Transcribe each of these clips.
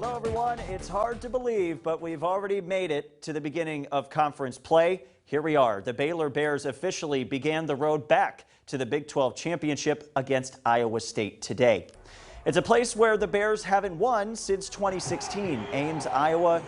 Hello, everyone. It's hard to believe, but we've already made it to the beginning of conference play. Here we are. The Baylor Bears officially began the road back to the Big 12 championship against Iowa State today. It's a place where the Bears haven't won since 2016. Ames, Iowa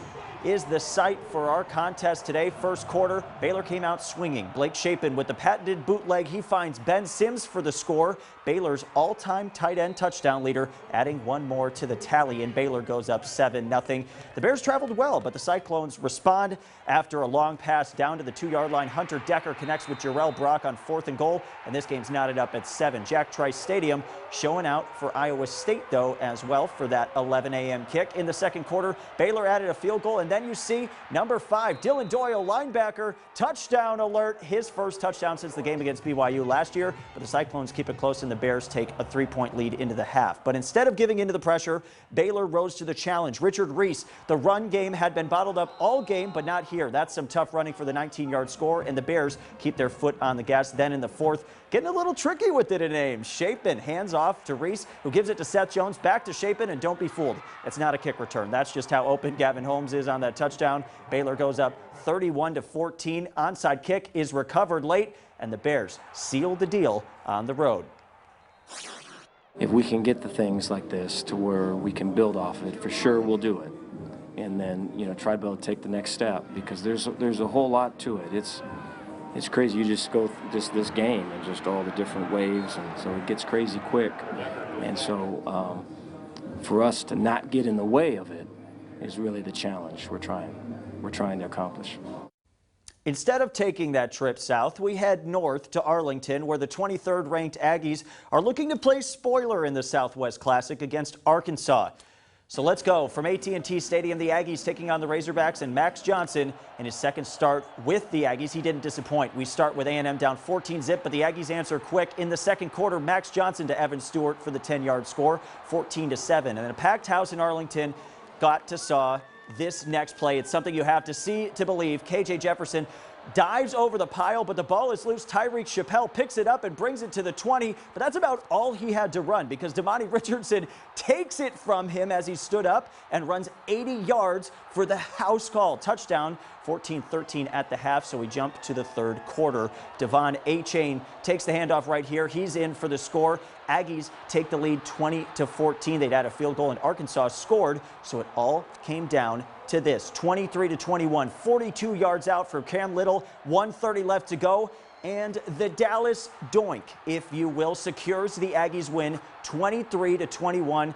is the site for our contest today. First quarter, Baylor came out swinging. Blake Shapen with the patented bootleg. He finds Ben Sims for the score. Baylor's all-time tight end touchdown leader, adding one more to the tally, and Baylor goes up 7-0. The Bears traveled well, but the Cyclones respond after a long pass down to the 2-yard line. Hunter Decker connects with Jarrell Brock on 4th and goal, and this game's knotted up at 7. Jack Trice Stadium showing out for Iowa State, though, as well for that 11 a.m. kick. In the second quarter, Baylor added a field goal, and then you see number 5, Dylan Doyle, linebacker, touchdown alert. His first touchdown since the game against BYU last year, but the Cyclones keep it close, and the Bears take a 3-point lead into the half. But instead of giving into the pressure, Baylor rose to the challenge. Richard Reese, the run game had been bottled up all game, but not here. That's some tough running for the 19-yard score, and the Bears keep their foot on the gas. Then in the fourth, getting a little tricky with it in Ames. Shapen hands off to Reese, who gives it to Seth Jones, back to Shapen, and don't be fooled. It's not a kick return. That's just how open Gavin Holmes is on that touchdown. Baylor goes up 31-14. Onside kick is recovered late, and the Bears seal the deal on the road. If we can get the things like this to where we can build off of it, for sure we'll do it. And then, try to be able to take the next step, because there's a whole lot to it. It's crazy. You just go through this game and just all the different waves, and so it gets crazy quick. And so for us to not get in the way of it is really the challenge we're trying to accomplish. Instead of taking that trip south, we head north to Arlington, where the 23rd ranked Aggies are looking to play spoiler in the Southwest Classic against Arkansas. So let's go from AT&T Stadium. The Aggies taking on the Razorbacks, and Max Johnson in his second start with the Aggies. He didn't disappoint. We start with A&M down 14-zip, but the Aggies answer quick. In the second quarter, Max Johnson to Evan Stewart for the 10-yard score, 14-7. And a packed house in Arlington got to saw this next play. It's something you have to see to believe. KJ Jefferson dives over the pile, but the ball is loose. Tyreek Chappelle picks it up and brings it to the 20, but that's about all he had to run, because Damani Richardson takes it from him as he stood up and runs 80 yards for the house call. Touchdown, 14-13 at the half, so we jump to the third quarter. Devon Achane takes the handoff right here. He's in for the score. Aggies take the lead 20-14. They'd had a field goal, and Arkansas scored, so it all came down to this. 23-21, 42 yards out for Cam Little, 1:30 left to go, and the Dallas Doink, if you will, secures the Aggies win 23-21.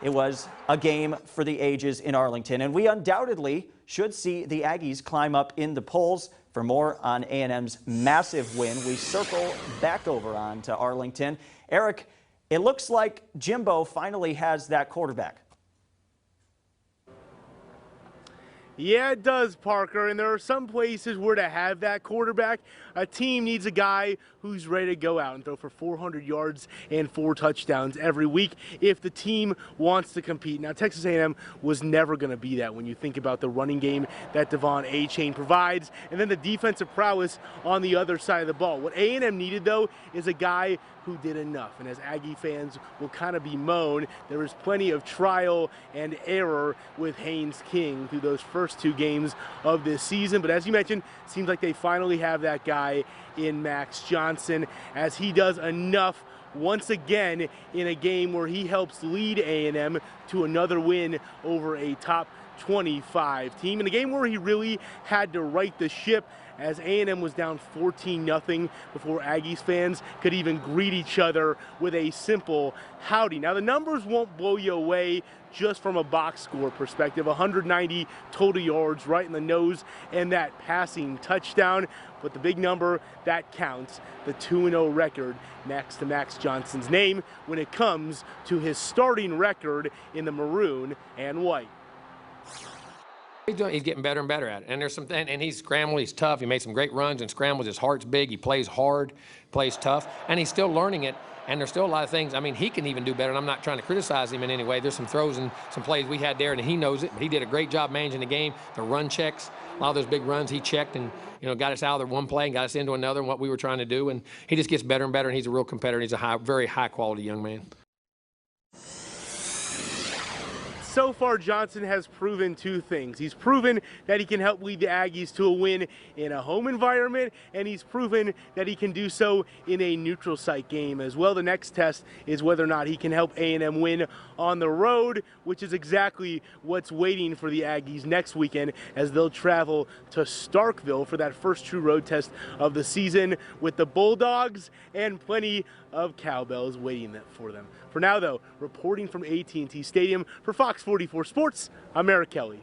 It was a game for the ages in Arlington, and we undoubtedly should see the Aggies climb up in the polls. For more on A&M's massive win, we circle back over on to Arlington. Eric, it looks like Jimbo finally has that quarterback. Yeah, it does, Parker, and there are some places where to have that quarterback, a team needs a guy who's ready to go out and throw for 400 yards and 4 touchdowns every week if the team wants to compete. Now, Texas A&M was never going to be that when you think about the running game that Devon Achane provides, and then the defensive prowess on the other side of the ball. What A&M needed, though, is a guy who did enough. And as Aggie fans will kind of bemoan, there was plenty of trial and error with Haynes King through those first 2 games of this season. But as you mentioned, seems like they finally have that guy in Max Johnson, as he does enough once again in a game where he helps lead A&M to another win over a top 25 team, in a game where he really had to right the ship, as A&M was down 14-0 before Aggies fans could even greet each other with a simple howdy. Now, the numbers won't blow you away just from a box score perspective. 190 total yards right in the nose and that passing touchdown. But the big number that counts, the 2-0 record next to Max Johnson's name when it comes to his starting record in the maroon and white. He's getting better and better at it. And there's something, and he's scrambled, he's tough. He made some great runs and scrambles. His heart's big. He plays hard, plays tough, and he's still learning it. And there's still a lot of things. I mean, he can even do better, and I'm not trying to criticize him in any way. There's some throws and some plays we had there, and he knows it. But he did a great job managing the game. The run checks, a lot of those big runs he checked and, got us out of one play and got us into another and what we were trying to do. And he just gets better and better, and he's a real competitor. He's a very high-quality young man. so far Johnson has proven two things. He's proven that he can help lead the Aggies to a win in a home environment, and he's proven that he can do so in a neutral site game as well. The next test is whether or not he can help A&M win on the road, which is exactly what's waiting for the Aggies next weekend as they'll travel to Starkville for that first true road test of the season with the Bulldogs and plenty of cowbells waiting for them. For now, though, reporting from AT&T Stadium for Fox 44 Sports, I'm Eric Kelly.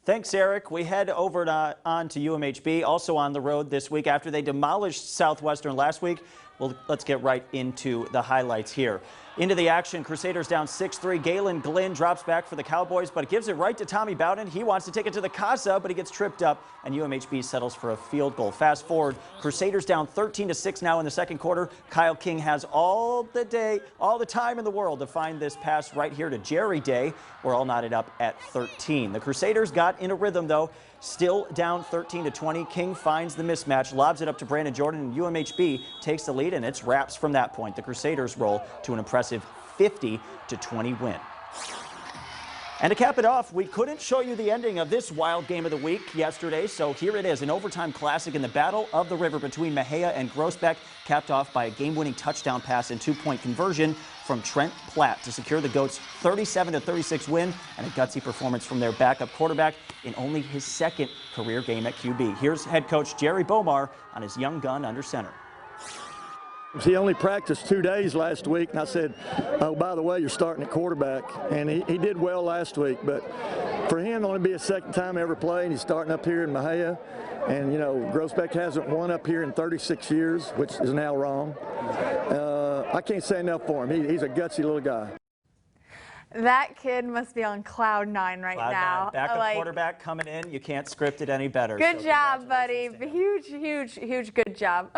Thanks, Eric. We head over on to UMHB, also on the road this week after they demolished Southwestern last week. Well, let's get right into the highlights here. Into the action, Crusaders down 6-3. Galen Glynn drops back for the Cowboys, but gives it right to Tommy Bowden. He wants to take it to the Casa, but he gets tripped up, and UMHB settles for a field goal. Fast forward, Crusaders down 13-6 now in the second quarter. Kyle King has all the time in the world to find this pass right here to Jerry Day. We're all knotted up at 13. The Crusaders got in a rhythm, though. Still down 13-20. King finds the mismatch, lobs it up to Brandon Jordan, and UMHB takes the lead, and it's wraps from that point. The Crusaders roll to an impressive 50-20 win. And to cap it off, we couldn't show you the ending of this wild game of the week yesterday, so here it is, an overtime classic in the Battle of the River between Mejia and Groesbeck, capped off by a game-winning touchdown pass and two-point conversion from Trent Platt to secure the Goats' 37-36 win and a gutsy performance from their backup quarterback in only his second career game at QB. Here's head coach Jerry Bomar on his young gun under center. He only practiced 2 days last week, and I said, oh, by the way, you're starting at quarterback. And he did well last week, but for him to only be a second time ever playing, he's starting up here in Mejia. And, you know, Groesbeck hasn't won up here in 36 years, which is now wrong. I can't say enough for him. He's a gutsy little guy. That kid must be on cloud nine right now. Backup quarterback coming in. You can't script it any better. Good job, buddy. Huge, huge, huge good job.